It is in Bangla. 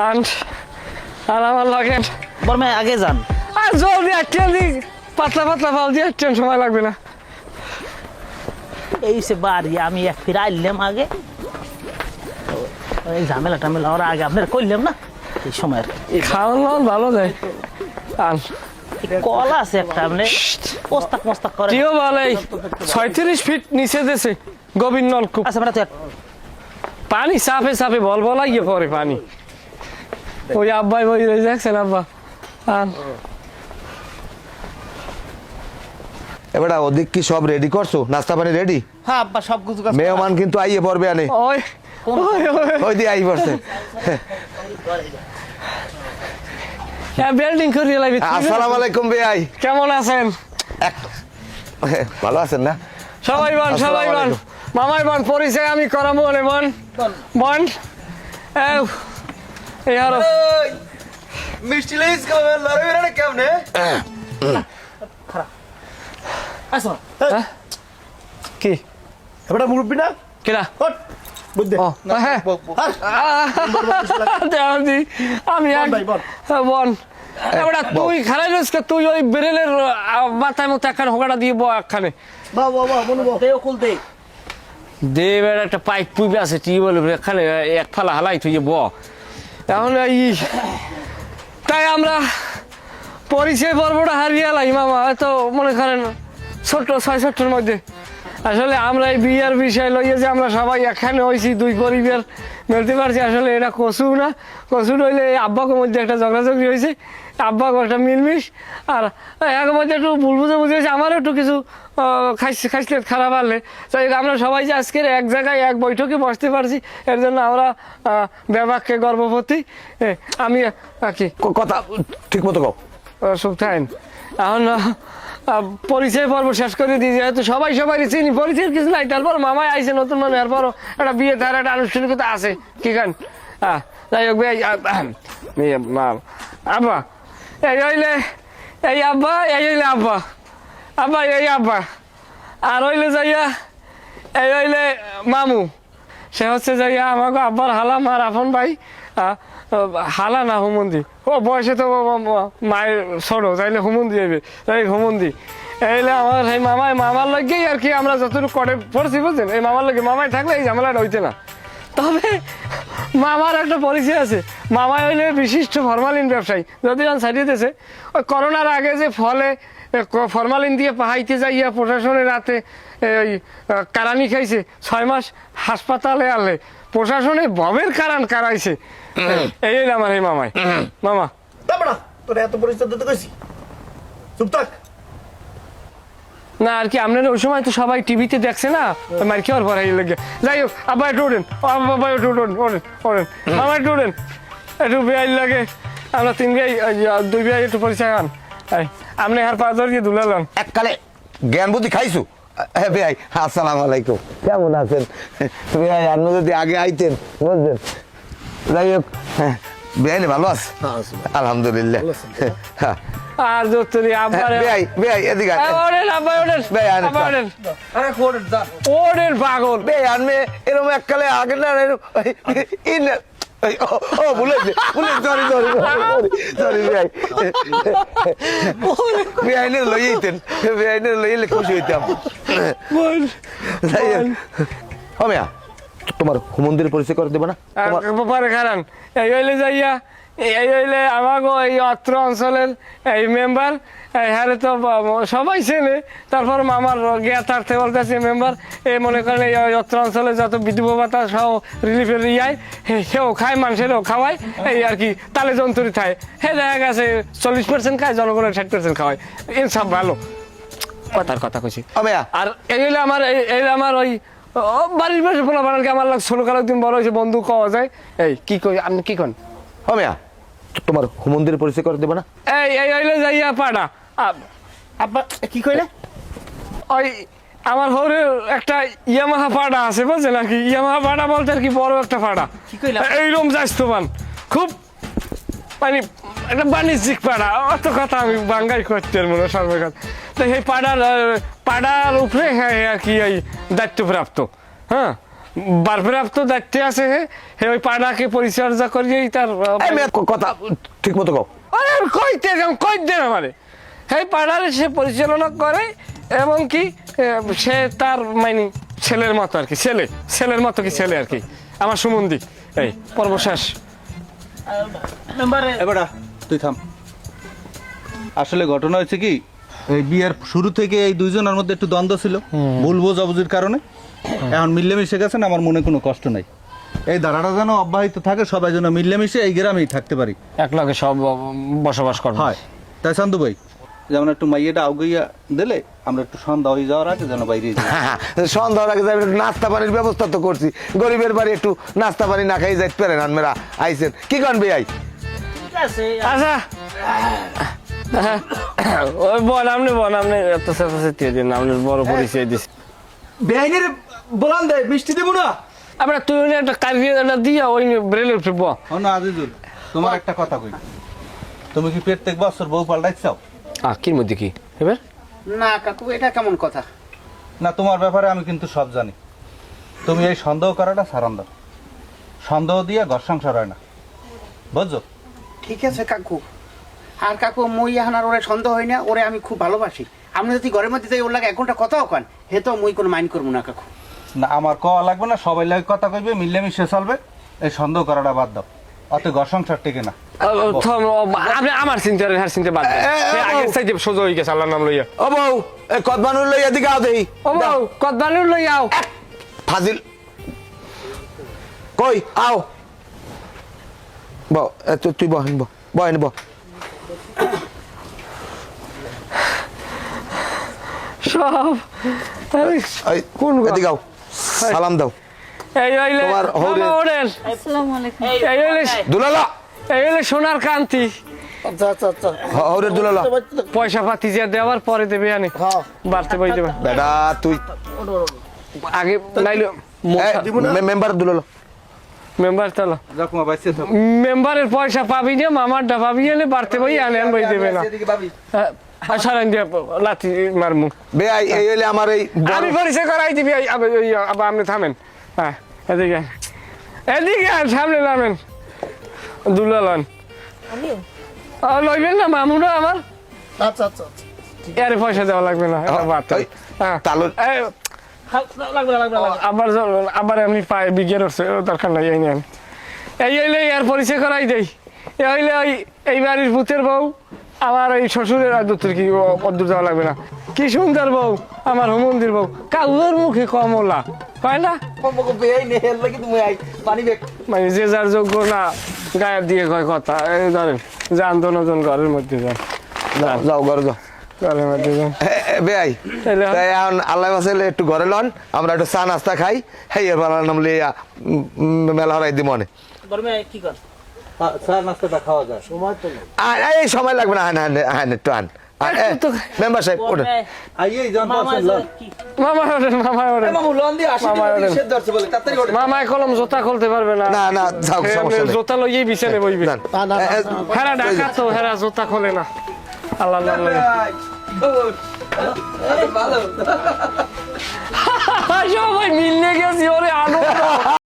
আর আমার লাগে বর্মা আগে যান। আর জলদি একটা দিক পাতলা পাতলা ফাল দিয়ে ট্রেন সময় লাগবে না। এই সে বাড়ি আমি এক ফিরে আইলাম আগে, এই ঝামেলা টামেলা ওরা আগে আপনার করলাম না এই সময়ের। খাওয়ান দাওয়ান ভালো যায়। আর কল আছে একটা আপনি পোস্তাক মোস্তাক করে টিও বলে 36 ফিট নিচে দেশে গভীর নলকূপ। আচ্ছা মানে তো পানি চাপে চাপে বল বলাইয়ে পরে পানি। ওই আব্বাই বই রয়ে যাচ্ছেন আব্বা। আর এবার ওদিক কি সব রেডি করছো? নাস্তা পানি রেডি? হ্যাঁ আব্বা সব কিছু মেহমান কিন্তু আইয়ে পড়বে আনে। ওই ওই দিয়ে আই পড়ছে। বিল্ডিং করিয়ে লাগবে। আসসালামু আলাইকুম ভাই। কেমন আছেন? ভালো আছেন না? সবাই বল সবাই বল। মামাই বল পরিচয় আমি করাবো রে বল বল। এই আরো মিষ্টি লেস খাবেন লড়াই না কেমনে? আসো কি এবারে মুরব্বি না কেডা? হট বুঝতে ও হ্যাঁ দেওয়াদি আমি এক বল। এবারে তুই খারাই রয়েছে, তুই ওই বেরেলের মাথায় মতো একখানে হোকাটা দিয়ে বো একখানে বাহ বাহ বাহ বলবো দেও কুল দে দেবের একটা পাইপ পুইবে আছে টিউবওয়েল এখানে এক ফালা হালাই তুই ব। এখন এই তাই আমরা পরিচয় পর্বটা হারিয়ে এলাই মামা। হয়তো মনে করেন ছোট্ট ৬-৬টার মধ্যে আসলে আমরা এই বিয়ের বিষয় লইয়ে যে আমরা সবাই এখানে হয়েছি দুই পরিবার মিলতে পারছি। আসলে এটা কচু না, কচু রইলে আব্বাকের মধ্যে একটা ঝগড়াঝগড়ি হয়েছে, আব্বাকে একটা মিলমিশ। আর এর মধ্যে একটু ভুল বুঝে হয়েছে, আমারও একটু কিছু খাইসলে খারাপ আনলে। তাই আমরা সবাই যে আজকের এক জায়গায় এক বৈঠকে বসতে পারছি, এর জন্য আমরা ব্যাপারকে গর্ববতী। আমি কি কথা ঠিক মতো কও। সব থাকেন এখন পরিচয় পর্ব শেষ করে দিই, যেহেতু সবাই সবাই চিনি, পরিচয়ের কিছু নাই। তারপর মামাই আইসে নতুন মানে, এরপরও একটা বিয়ে তার একটা আনুষ্ঠানিকতা আছে কি খান। যাই হোক ভাই আব্বা এই হইলে এই আব্বা, এই হইলে আব্বা, আব্বা এই আব্বা। আর হইলে যাইয়া এই হইলে মামু, সে হচ্ছে যাইয়া আমাকে আব্বার হালা মার আপন ভাই। হালা না হুমন্দি, ও বয়সে তো মায়ের ছোটো, তাইলে হুমন্দি হইবে, তাই হুমন্দি। এইলে আমার এই মামার লাগেই আর কি আমরা যতটুকু করে পড়ছি বুঝছেন, এই মামার লাগে মামাই থাকলে এই ঝামেলাটা হইতে না। তবে মামার একটা পরিচয় আছে, মামাই হইলে বিশিষ্ট ফরমালিন ব্যবসায়ী। যদি সাইডে দিয়েছে ওই করোনার আগে যে ফলে ফরমালিন দিয়ে পাহাইতে যাইয়া প্রশাসনের রাতে ওই কারানি খাইছে, 6 মাস হাসপাতালে আনলে প্রশাসনে ববের কারান কারাইছে। এই আমার এই মামাই মামা। তারপর তোর এত পরিচয় দিতে কইছি, চুপ থাক। না আর কি আপনার ওই সময় তো সবাই টিভিতে দেখছে না, মার কি আর পর লেগে। যাই হোক আব্বা একটু ওঠেন, আব্বা একটু ওঠেন ওঠেন ওঠেন, মামা একটু ওঠেন, একটু বেআই লাগে। আমরা 3 ভাই 2 ভাই একটু পরিচয় হন। আপনি আর 5 জন কি দুলালাম এককালে জ্ঞান বুদ্ধি খাইছো? হ্যাঁ ভাই আসসালামু আলাইকুম, কেমন আছেন? ভাই আপনি যদি আগে আইতেন বুঝলেন। যাই হোক ভাই ভালো আছে? আলহামদুলিল্লাহ। আর দোস্তরি আব্বা ভাই ভাই এদিকে ওঠেন, আব্বা ওঠেন, আব্বা ওঠেন। আরে কোড়ের দান ওঠেন পাগল। ভাই আপনি এরকম এককালে আগে না ও বলেছে সরি সরি সরি ভাই বেআইনে লইতেন, বেআইনে লইলে খুশি হইতাম। হমিয়া তোমার হুমন্দির পরিচয় করে দেবে না? পরে খারান এই হইলে যাইয়া এই হইলে আমাকে এই অত্র অঞ্চলের এই মেম্বার। হ্যাঁ তো সবাই চেনে। তারপর মামার জ্ঞাতার্থে বলতেছে মেম্বার, এই মনে করেন এই অত্র অঞ্চলে যত বিধবা ভাতা সহ রিলিফের ইয়ায় সেও খায়, মানুষেরও খাওয়ায়, এই আর কি তালে যন্ত্রী খায়। হ্যাঁ দেখা গেছে 40% খায়, জনগণের 60% খাওয়ায়। ইনসাফ ভালো কথার কথা কইছি। আর এই হইলে আমার এই আমার ওই বাড়ির পাশে পোলা বানালকে আমার লাগ ষোলো কালো দিন বড় হয়েছে, বন্ধু কওয়া যায়। এই কি কই আপনি কি কন? হমিয়া তোমার হুমন্দির পরিচয় করে দেবে না? এই এই হইলে যাইয়া পাড়া আব্বা কি কইলে? ওই আমার হরে একটা ইয়ামাহা পাড়া আছে বুঝছে নাকি? ইয়ামাহা পাড়া বলতে আর কি বড় একটা পাড়া, কি কইলা? এইরকম স্বাস্থ্যবান, খুব মানে একটা বাণিজ্যিক পাড়া। অত কথা আমি বাঙ্গাই করতে মনে সর্বকাল। তো সেই পাড়ার উপরে হ্যাঁ আর কি এই দায়িত্বপ্রাপ্ত। হ্যাঁ বারপ্রাপ্ত দায়িত্বে আছে হে ওই পাড়াকে পরিচর্যা করিয়েই তার এই মেয়ে কথা ঠিক মতো কও। আরে কই দেন আমারে হে পাড়ার সে পরিচালনা করে এবং কি সে তার মানে ছেলের মতো আর কি ছেলের মতো কি ছেলে আর কি আমার সুমন্দি এই পর্বশেষ মেম্বারে এবারে তুই থাম। আসলে ঘটনা হয়েছে কি, এই বিয়ের শুরু থেকে এই দুইজনের মধ্যে একটু দ্বন্দ্ব ছিল ভুল বোঝাবুঝির কারণে। এখন মিলেমিশে গেছেন, আমার মনে কোনো কষ্ট নাই। এই ধারাটা যেন অব্যাহত থাকে, সবাই যেন মিলেমিশে এই গ্রামেই থাকতে পারি। একলগে সব বসবাস করবে হয় তাই শান্তু ভাই, যেমন একটু মাইয়াটা আউগাইয়া দিলে আমরা একটু সন্ধ্যা হয়ে যাওয়ার আগে যেন বাইরে যাই। হ্যাঁ, সন্ধ্যার আগে যাই, একটু নাস্তা পানির ব্যবস্থা তো করছি। গরিবের বাড়ি একটু নাস্তা পানি না খাই যাইতে পারেন আনমেরা আইছেন কি কন ভাই? ঠিক আছে আচ্ছা ওই আপনি এত চেঁচিয়ে দিন আপনার বড় পরিচয় দিচ্ছি বেআইনের বলান দে মিষ্টি দেবো না। আপনার তুই একটা কারিয়ে একটা দিয়া ওই ব্রেলের ফিরব না আজিজুল, তোমার একটা কথা কই, তুমি কি প্রত্যেক বছর বউ পাল্টাইছাও? কির মধ্যে কি এবার না কাকু এটা কেমন কথা? না, তোমার ব্যাপারে আমি কিন্তু সব জানি। তুমি এই সন্দেহ করাটা সারান দাও। সন্দেহ দিয়ে ঘর সংসার হয় না, বুঝছো? ঠিক আছে কাকু। আর কাকু মই এখন আর ওরে সন্দেহ হয় না, ওরে আমি খুব ভালোবাসি। আপনি যদি ঘরের মধ্যে যাই ওর লাগে 1 ঘন্টা কথাও কান হে তো মই কোনো মাইন্ড করবো না কাকু। না, আমার কওয়া লাগবে না, সবাই লাগে কথা কইবে, মিলেমিশে চলবে। এই সন্দেহ করাটা বাদ দাও, অত ঘর সংসার টেকে না। আপনি আমার চিন্তা হ্যাঁ চিন্তা বাদ দেন। সে আগে চাইতে সোজা হয়ে গেছে আল্লাহর নাম লইয়া ও বউ এই কদমানুর লই এদিকে আও দেই। ও বউ কদবালু লই আও ফাজিল কই আও বউ তুই বহেন বহেন সব কোন এদিকে আও সালাম দাও। এই হইলে তোমার হৌরে- মামা ওরেন আসসালামু আলাইকুম। এই হইলে দুলালা সোনার কান্তি আচ্ছা আচ্ছা আচ্ছা হৌরে দুলালা পয়সা পাতি যা দেওয়ার পরে দেবে আনি বাড়তে বই দেবে বেটা তুই আগে নাইলে মেম্বার দুলালা মেম্বার তাহলে যখন বাইসে থাকো। মেম্বারের পয়সা পাবি না মামারটা পাবি এনে বাড়তে বই আনে বই দেবে না সারান দিয়ে লাথি মারমু বেআই এই হইলে আমার এই আমি পরিচয় করাই দিবি আবার আপনি থামেন হ্যাঁ এদিকে সামনে নামেন দুলালন লইবেন না মামুরা আমার আচ্ছা আচ্ছা এর পয়সা দেওয়া লাগবে না এটা বাদ দাও। হ্যাঁ তালু এই, লাগবে না আবার এমনি পায়ে বিগের দরকার নাই এই নেন এই হইলে এর পরিচয় করাই দেই এই হইলে এই বাড়ির ভূতের বউ আমার এই শ্বশুরের আদতের কি অদ্দূর যাওয়া লাগবে না কি সুন্দর বউ আমার হুমন্দির বউ কাউর মুখে কমলা কয় না বেআই নে হেল লাগি তুমি আই পানি বেক মানে যে যার যোগ্য না গায়ের দিয়ে কয় কথা এই ধরেন যান দনজন ঘরের মধ্যে যান যান যাও ঘরে যাও ঘরের মধ্যে যান বেআই তাইলে হয়? তাই এখন আল্লাহ বাসাইলে একটু ঘরে লন আমরা একটু চা নাস্তা খাই হেই এবার নাম লিয়া মেলা হরাই দি মনে গরমে কি কর চা নাস্তাটা খাওয়া যায়। সময় তো নেই। এই সময় লাগবে না হ্যাঁ একটু আন মেম্বার সাহেব ওঠেন আইয়েই জানতে মামা পারছেন লোক। কি মামা ওঠেন মামা ওঠেন মামু লন দি 80 মামা টাকা ওঠেন। সেদ্ধ আছে বলে তাড়াতাড়ি ওঠে। মামায় কলম জোতা খুলতে পারবে না না না যাও সমস্যা নেই জোতা লইয়েই বিছানে বইবে যান। হেরা ঢাকা তো হেরা জোতা খোলে না আল্লাহ নাম লইয়া ভাই, ও, ভালো সবাই মিললে গেছি ওরে আনন্দ